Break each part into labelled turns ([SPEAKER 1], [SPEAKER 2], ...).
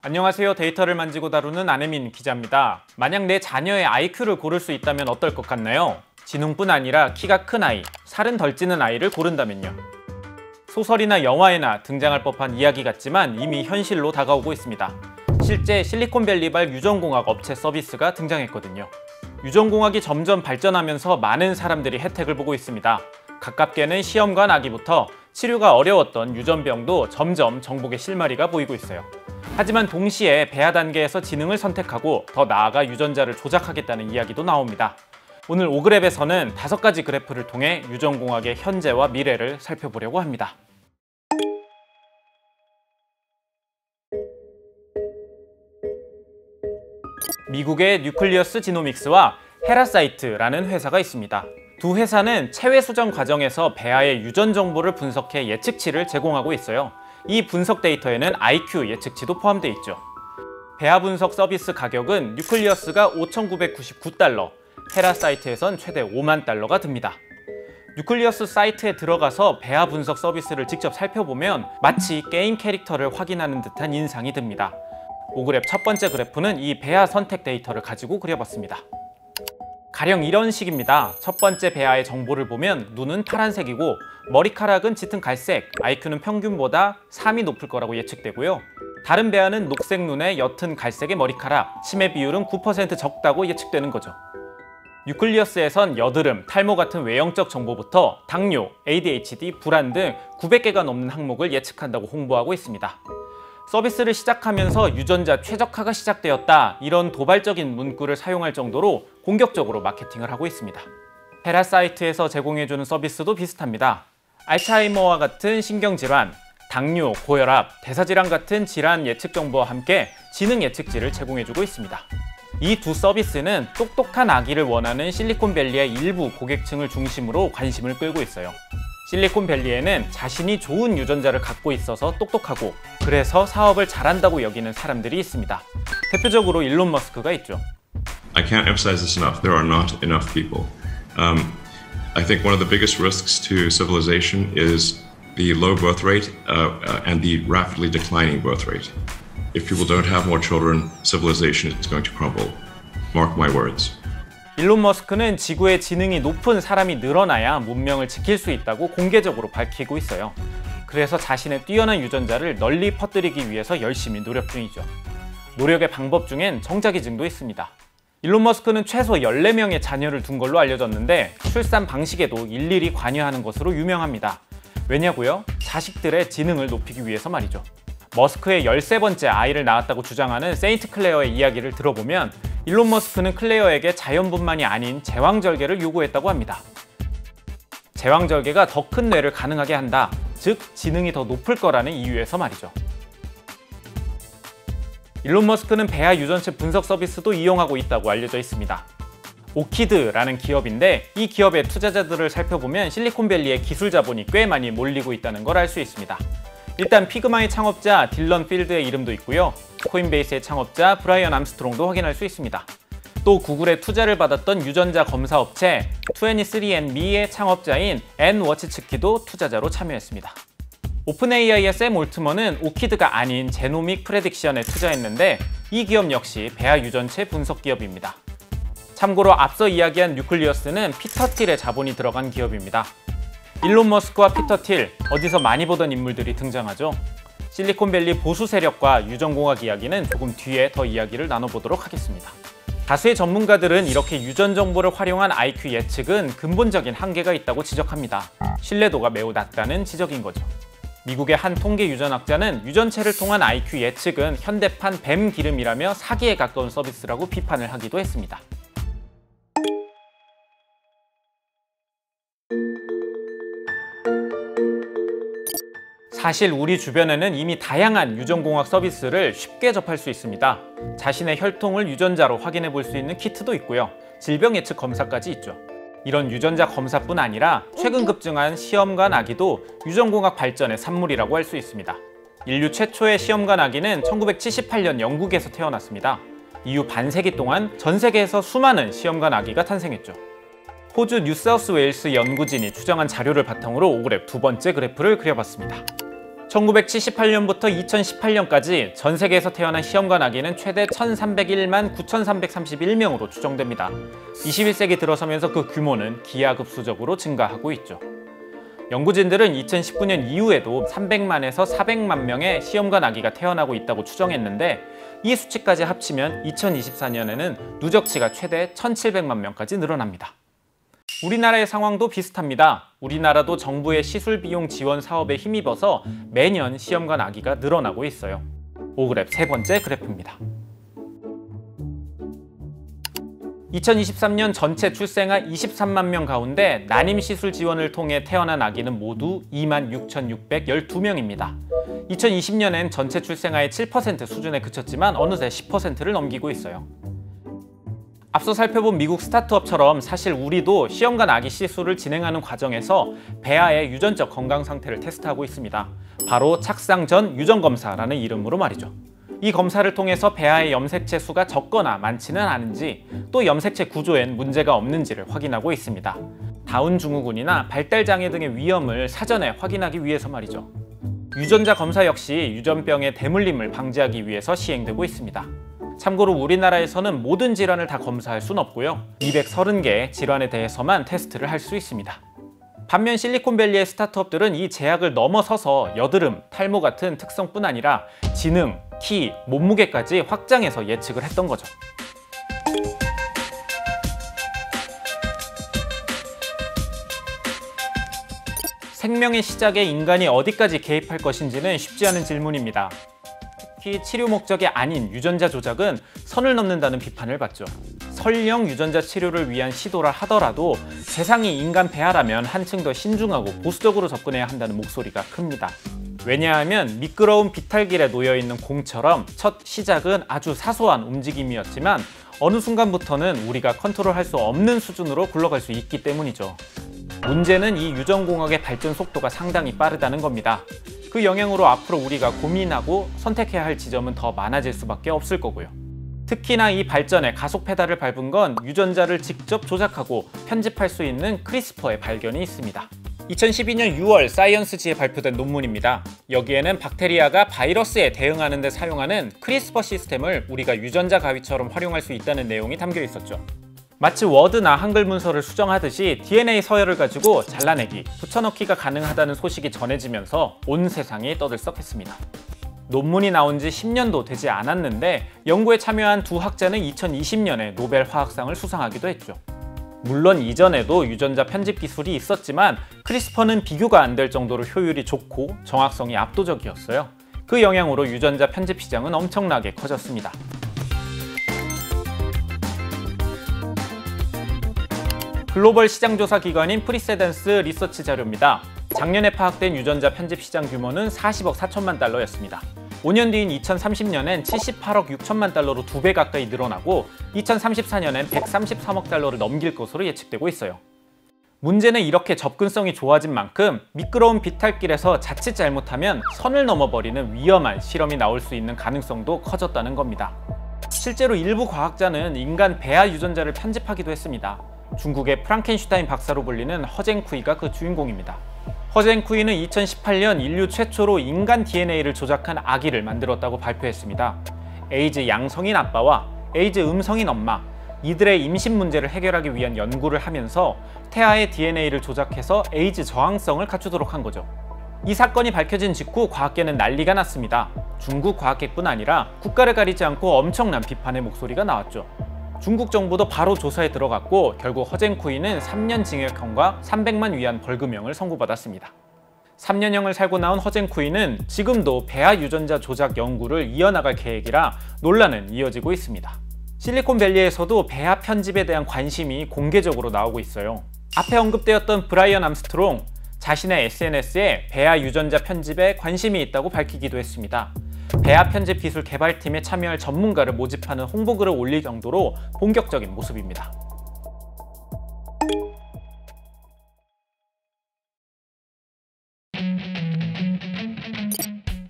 [SPEAKER 1] 안녕하세요. 데이터를 만지고 다루는 안혜민 기자입니다. 만약 내 자녀의 IQ를 고를 수 있다면 어떨 것 같나요? 지능뿐 아니라 키가 큰 아이, 살은 덜 찌는 아이를 고른다면요. 소설이나 영화에나 등장할 법한 이야기 같지만 이미 현실로 다가오고 있습니다. 실제 실리콘밸리발 유전공학 업체 서비스가 등장했거든요. 유전공학이 점점 발전하면서 많은 사람들이 혜택을 보고 있습니다. 가깝게는 시험관 아기부터 치료가 어려웠던 유전병도 점점 정복의 실마리가 보이고 있어요. 하지만 동시에 배아 단계에서 지능을 선택하고 더 나아가 유전자를 조작하겠다는 이야기도 나옵니다. 오늘 5그랩에서는 5가지 그래프를 통해 유전공학의 현재와 미래를 살펴보려고 합니다. 미국의 뉴클리어스 지노믹스와 헤라사이트라는 회사가 있습니다. 두 회사는 체외 수정 과정에서 배아의 유전 정보를 분석해 예측치를 제공하고 있어요. 이 분석 데이터에는 IQ 예측치도 포함되어 있죠. 배아 분석 서비스 가격은 뉴클리어스가 5,999달러, 헤라사이트에선 최대 5만 달러가 듭니다. 뉴클리어스 사이트에 들어가서 배아 분석 서비스를 직접 살펴보면 마치 게임 캐릭터를 확인하는 듯한 인상이 듭니다. 5그랩 첫 번째 그래프는 이 배아 선택 데이터를 가지고 그려봤습니다. 가령 이런 식입니다. 첫 번째 배아의 정보를 보면 눈은 파란색이고 머리카락은 짙은 갈색, IQ는 평균보다 3이 높을 거라고 예측되고요. 다른 배아는 녹색 눈에 옅은 갈색의 머리카락, 치매 비율은 9% 적다고 예측되는 거죠. 뉴클리어스에선 여드름, 탈모 같은 외형적 정보부터 당뇨, ADHD, 불안 등 900개가 넘는 항목을 예측한다고 홍보하고 있습니다. 서비스를 시작하면서 유전자 최적화가 시작되었다, 이런 도발적인 문구를 사용할 정도로 공격적으로 마케팅을 하고 있습니다. 헤라사이트에서 제공해주는 서비스도 비슷합니다. 알츠하이머와 같은 신경질환, 당뇨, 고혈압, 대사질환 같은 질환 예측 정보와 함께 지능 예측치를 제공해주고 있습니다. 이 두 서비스는 똑똑한 아기를 원하는 실리콘밸리의 일부 고객층을 중심으로 관심을 끌고 있어요. 실리콘밸리에는 자신이 좋은 유전자를 갖고 있어서 똑똑하고 그래서 사업을 잘한다고 여기는 사람들이 있습니다. 대표적으로 일론 머스크가 있죠.
[SPEAKER 2] I can't emphasize this enough. There are not enough people. I think one of the biggest risks to civilization is the low birth rate and the rapidly declining birth rate. If people don't have more children, civilization is going to crumble. Mark my words.
[SPEAKER 1] 일론 머스크는 지구에 지능이 높은 사람이 늘어나야 문명을 지킬 수 있다고 공개적으로 밝히고 있어요. 그래서 자신의 뛰어난 유전자를 널리 퍼뜨리기 위해서 열심히 노력 중이죠. 노력의 방법 중엔 정자기증도 있습니다. 일론 머스크는 최소 14명의 자녀를 둔 걸로 알려졌는데 출산 방식에도 일일이 관여하는 것으로 유명합니다. 왜냐고요? 자식들의 지능을 높이기 위해서 말이죠. 머스크의 13번째 아이를 낳았다고 주장하는 세인트 클레어의 이야기를 들어보면 일론 머스크는 클레어에게 자연분만이 아닌 제왕절개를 요구했다고 합니다. 제왕절개가 더 큰 뇌를 가능하게 한다, 즉 지능이 더 높을 거라는 이유에서 말이죠. 일론 머스크는 배아 유전체 분석 서비스도 이용하고 있다고 알려져 있습니다. 오키드라는 기업인데 이 기업의 투자자들을 살펴보면 실리콘밸리의 기술 자본이 꽤 많이 몰리고 있다는 걸 알 수 있습니다. 일단 피그마의 창업자 딜런 필드의 이름도 있고요. 코인베이스의 창업자 브라이언 암스트롱도 확인할 수 있습니다. 또 구글의 투자를 받았던 유전자 검사 업체 23andme의 창업자인 앤 워치츠키도 투자자로 참여했습니다. 오픈AI의 샘 올트먼은 오키드가 아닌 제노믹 프레딕션에 투자했는데 이 기업 역시 배아 유전체 분석 기업입니다. 참고로 앞서 이야기한 뉴클리어스는 피터 틸의 자본이 들어간 기업입니다. 일론 머스크와 피터 틸, 어디서 많이 보던 인물들이 등장하죠. 실리콘밸리 보수 세력과 유전공학 이야기는 조금 뒤에 더 이야기를 나눠보도록 하겠습니다. 다수의 전문가들은 이렇게 유전 정보를 활용한 IQ 예측은 근본적인 한계가 있다고 지적합니다. 신뢰도가 매우 낮다는 지적인 거죠. 미국의 한 통계 유전학자는 유전체를 통한 IQ 예측은 현대판 뱀 기름이라며 사기에 가까운 서비스라고 비판을 하기도 했습니다. 사실 우리 주변에는 이미 다양한 유전공학 서비스를 쉽게 접할 수 있습니다. 자신의 혈통을 유전자로 확인해 볼 수 있는 키트도 있고요. 질병 예측 검사까지 있죠. 이런 유전자 검사뿐 아니라 최근 급증한 시험관 아기도 유전공학 발전의 산물이라고 할 수 있습니다. 인류 최초의 시험관 아기는 1978년 영국에서 태어났습니다. 이후 반세기 동안 전 세계에서 수많은 시험관 아기가 탄생했죠. 호주 뉴사우스웨일스 연구진이 추정한 자료를 바탕으로 5그랩 두 번째 그래프를 그려봤습니다. 1978년부터 2018년까지 전 세계에서 태어난 시험관 아기는 최대 1,301만 9,331명으로 추정됩니다. 21세기 들어서면서 그 규모는 기하급수적으로 증가하고 있죠. 연구진들은 2019년 이후에도 300만에서 400만 명의 시험관 아기가 태어나고 있다고 추정했는데 이 수치까지 합치면 2024년에는 누적치가 최대 1,700만 명까지 늘어납니다. 우리나라의 상황도 비슷합니다. 우리나라도 정부의 시술 비용 지원 사업에 힘입어서 매년 시험관 아기가 늘어나고 있어요. 5그랩 세 번째 그래프입니다. 2023년 전체 출생아 23만 명 가운데 난임 시술 지원을 통해 태어난 아기는 모두 26,612명입니다. 2020년엔 전체 출생아의 7% 수준에 그쳤지만 어느새 10%를 넘기고 있어요. 앞서 살펴본 미국 스타트업처럼 사실 우리도 시험관 아기 시술을 진행하는 과정에서 배아의 유전적 건강 상태를 테스트하고 있습니다. 바로 착상 전 유전 검사라는 이름으로 말이죠. 이 검사를 통해서 배아의 염색체 수가 적거나 많지는 않은지, 또 염색체 구조엔 문제가 없는지를 확인하고 있습니다. 다운 증후군이나 발달장애 등의 위험을 사전에 확인하기 위해서 말이죠. 유전자 검사 역시 유전병의 대물림을 방지하기 위해서 시행되고 있습니다. 참고로 우리나라에서는 모든 질환을 다 검사할 순 없고요. 230개의 질환에 대해서만 테스트를 할 수 있습니다. 반면 실리콘밸리의 스타트업들은 이 제약을 넘어서서 여드름, 탈모 같은 특성뿐 아니라 지능, 키, 몸무게까지 확장해서 예측을 했던 거죠. 생명의 시작에 인간이 어디까지 개입할 것인지는 쉽지 않은 질문입니다. 특히 치료 목적이 아닌 유전자 조작은 선을 넘는다는 비판을 받죠. 설령 유전자 치료를 위한 시도라 하더라도 대상이 인간 배아라면 한층 더 신중하고 보수적으로 접근해야 한다는 목소리가 큽니다. 왜냐하면 미끄러운 비탈길에 놓여있는 공처럼 첫 시작은 아주 사소한 움직임이었지만 어느 순간부터는 우리가 컨트롤할 수 없는 수준으로 굴러갈 수 있기 때문이죠. 문제는 이 유전공학의 발전 속도가 상당히 빠르다는 겁니다. 그 영향으로 앞으로 우리가 고민하고 선택해야 할 지점은 더 많아질 수밖에 없을 거고요. 특히나 이 발전의 가속 페달을 밟은 건 유전자를 직접 조작하고 편집할 수 있는 크리스퍼의 발견이 있습니다. 2012년 6월 사이언스지에 발표된 논문입니다. 여기에는 박테리아가 바이러스에 대응하는 데 사용하는 크리스퍼 시스템을 우리가 유전자 가위처럼 활용할 수 있다는 내용이 담겨 있었죠. 마치 워드나 한글 문서를 수정하듯이 DNA 서열을 가지고 잘라내기, 붙여넣기가 가능하다는 소식이 전해지면서 온 세상이 떠들썩했습니다. 논문이 나온 지 10년도 되지 않았는데 연구에 참여한 두 학자는 2020년에 노벨 화학상을 수상하기도 했죠. 물론 이전에도 유전자 편집 기술이 있었지만 크리스퍼는 비교가 안 될 정도로 효율이 좋고 정확성이 압도적이었어요. 그 영향으로 유전자 편집 시장은 엄청나게 커졌습니다. 글로벌 시장조사 기관인 프리세덴스 리서치 자료입니다. 작년에 파악된 유전자 편집 시장 규모는 40억 4천만 달러였습니다. 5년 뒤인 2030년엔 78억 6천만 달러로 2배 가까이 늘어나고 2034년엔 133억 달러를 넘길 것으로 예측되고 있어요. 문제는 이렇게 접근성이 좋아진 만큼 미끄러운 비탈길에서 자칫 잘못하면 선을 넘어버리는 위험한 실험이 나올 수 있는 가능성도 커졌다는 겁니다. 실제로 일부 과학자는 인간 배아 유전자를 편집하기도 했습니다. 중국의 프랑켄슈타인 박사로 불리는 허쟁쿠이가 그 주인공입니다. 허쟁쿠이는 2018년 인류 최초로 인간 DNA를 조작한 아기를 만들었다고 발표했습니다. 에이즈 양성인 아빠와 에이즈 음성인 엄마, 이들의 임신 문제를 해결하기 위한 연구를 하면서 태아의 DNA를 조작해서 에이즈 저항성을 갖추도록 한 거죠. 이 사건이 밝혀진 직후 과학계는 난리가 났습니다. 중국 과학계뿐 아니라 국가를 가리지 않고 엄청난 비판의 목소리가 나왔죠. 중국 정부도 바로 조사에 들어갔고 결국 허쟁쿠이는 3년 징역형과 300만 위안 벌금형을 선고받았습니다. 3년형을 살고 나온 허쟁쿠이는 지금도 배아 유전자 조작 연구를 이어나갈 계획이라 논란은 이어지고 있습니다. 실리콘밸리에서도 배아 편집에 대한 관심이 공개적으로 나오고 있어요. 앞에 언급되었던 브라이언 암스트롱, 자신의 SNS에 배아 유전자 편집에 관심이 있다고 밝히기도 했습니다. 배아 편집 기술 개발팀에 참여할 전문가를 모집하는 홍보글을 올릴 정도로 본격적인 모습입니다.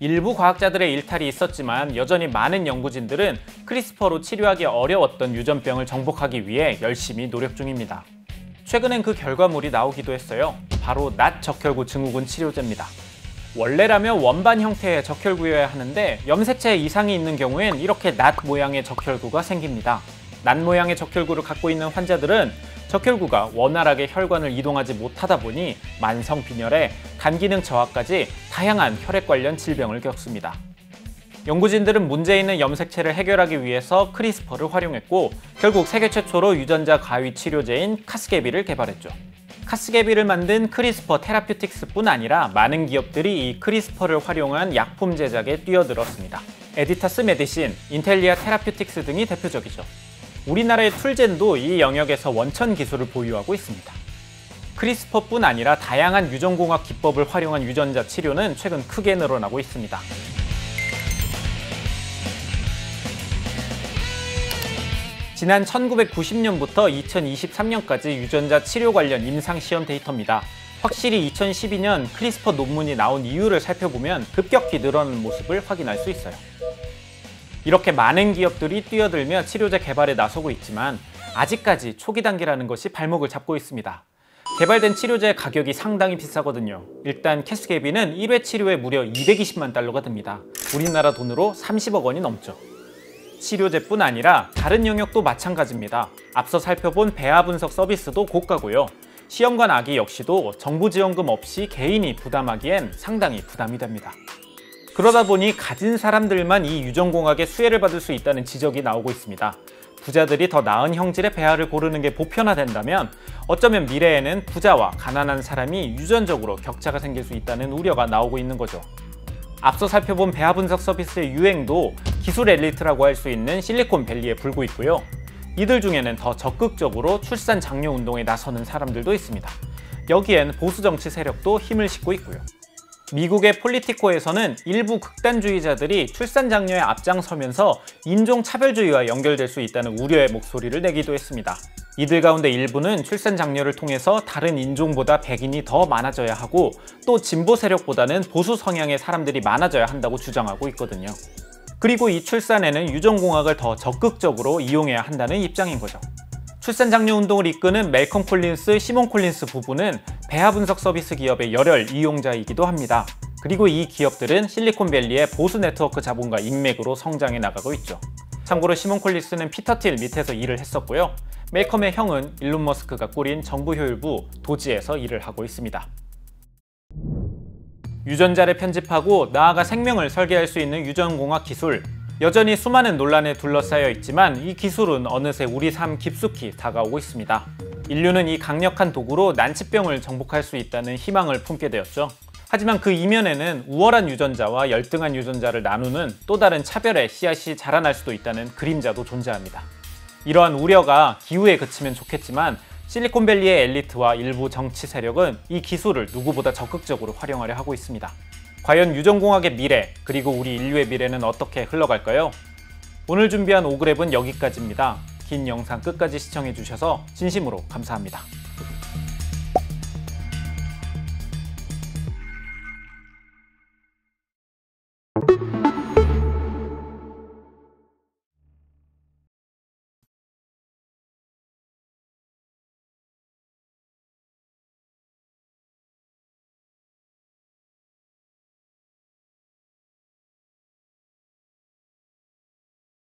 [SPEAKER 1] 일부 과학자들의 일탈이 있었지만 여전히 많은 연구진들은 크리스퍼로 치료하기 어려웠던 유전병을 정복하기 위해 열심히 노력 중입니다. 최근엔 그 결과물이 나오기도 했어요. 바로 낫 적혈구 증후군 치료제입니다. 원래라면 원반 형태의 적혈구여야 하는데 염색체에 이상이 있는 경우엔 이렇게 낫 모양의 적혈구가 생깁니다. 낫 모양의 적혈구를 갖고 있는 환자들은 적혈구가 원활하게 혈관을 이동하지 못하다 보니 만성 빈혈에 간 기능 저하까지 다양한 혈액 관련 질병을 겪습니다. 연구진들은 문제 있는 염색체를 해결하기 위해서 크리스퍼를 활용했고 결국 세계 최초로 유전자 가위 치료제인 카스게비를 개발했죠. 카스게비를 만든 크리스퍼 테라퓨틱스뿐 아니라 많은 기업들이 이 크리스퍼를 활용한 약품 제작에 뛰어들었습니다. 에디타스 메디신, 인텔리아 테라퓨틱스 등이 대표적이죠. 우리나라의 툴젠도 이 영역에서 원천 기술을 보유하고 있습니다. 크리스퍼뿐 아니라 다양한 유전공학 기법을 활용한 유전자 치료는 최근 크게 늘어나고 있습니다. 지난 1990년부터 2023년까지 유전자 치료 관련 임상시험 데이터입니다. 확실히 2012년 크리스퍼 논문이 나온 이유를 살펴보면 급격히 늘어나는 모습을 확인할 수 있어요. 이렇게 많은 기업들이 뛰어들며 치료제 개발에 나서고 있지만 아직까지 초기 단계라는 것이 발목을 잡고 있습니다. 개발된 치료제의 가격이 상당히 비싸거든요. 일단 카스게비는 1회 치료에 무려 220만 달러가 듭니다. 우리나라 돈으로 30억 원이 넘죠. 치료제뿐 아니라 다른 영역도 마찬가지입니다. 앞서 살펴본 배아 분석 서비스도 고가고요. 시험관 아기 역시도 정부 지원금 없이 개인이 부담하기엔 상당히 부담이 됩니다. 그러다 보니 가진 사람들만 이 유전공학의 수혜를 받을 수 있다는 지적이 나오고 있습니다. 부자들이 더 나은 형질의 배아를 고르는 게 보편화된다면 어쩌면 미래에는 부자와 가난한 사람이 유전적으로 격차가 생길 수 있다는 우려가 나오고 있는 거죠. 앞서 살펴본 배아 분석 서비스의 유행도 기술 엘리트라고 할 수 있는 실리콘밸리에 불고 있고요. 이들 중에는 더 적극적으로 출산 장려 운동에 나서는 사람들도 있습니다. 여기엔 보수 정치 세력도 힘을 싣고 있고요. 미국의 폴리티코에서는 일부 극단주의자들이 출산 장려에 앞장서면서 인종차별주의와 연결될 수 있다는 우려의 목소리를 내기도 했습니다. 이들 가운데 일부는 출산 장려를 통해서 다른 인종보다 백인이 더 많아져야 하고 또 진보 세력보다는 보수 성향의 사람들이 많아져야 한다고 주장하고 있거든요. 그리고 이 출산에는 유전공학을 더 적극적으로 이용해야 한다는 입장인 거죠. 출산 장려 운동을 이끄는 멜컴 콜린스, 시몬 콜린스 부부는 배아 분석 서비스 기업의 열혈 이용자이기도 합니다. 그리고 이 기업들은 실리콘밸리의 보수 네트워크 자본과 인맥으로 성장해 나가고 있죠. 참고로 시몬 콜린스는 피터 틸 밑에서 일을 했었고요. 멜컴의 형은 일론 머스크가 꾸린 정부 효율부 도지에서 일을 하고 있습니다. 유전자를 편집하고 나아가 생명을 설계할 수 있는 유전공학 기술. 여전히 수많은 논란에 둘러싸여 있지만 이 기술은 어느새 우리 삶 깊숙이 다가오고 있습니다. 인류는 이 강력한 도구로 난치병을 정복할 수 있다는 희망을 품게 되었죠. 하지만 그 이면에는 우월한 유전자와 열등한 유전자를 나누는 또 다른 차별의 씨앗이 자라날 수도 있다는 그림자도 존재합니다. 이러한 우려가 기후에 그치면 좋겠지만 실리콘밸리의 엘리트와 일부 정치 세력은 이 기술을 누구보다 적극적으로 활용하려 하고 있습니다. 과연 유전공학의 미래, 그리고 우리 인류의 미래는 어떻게 흘러갈까요? 오늘 준비한 오그랩은 여기까지입니다. 긴 영상 끝까지 시청해주셔서 진심으로 감사합니다.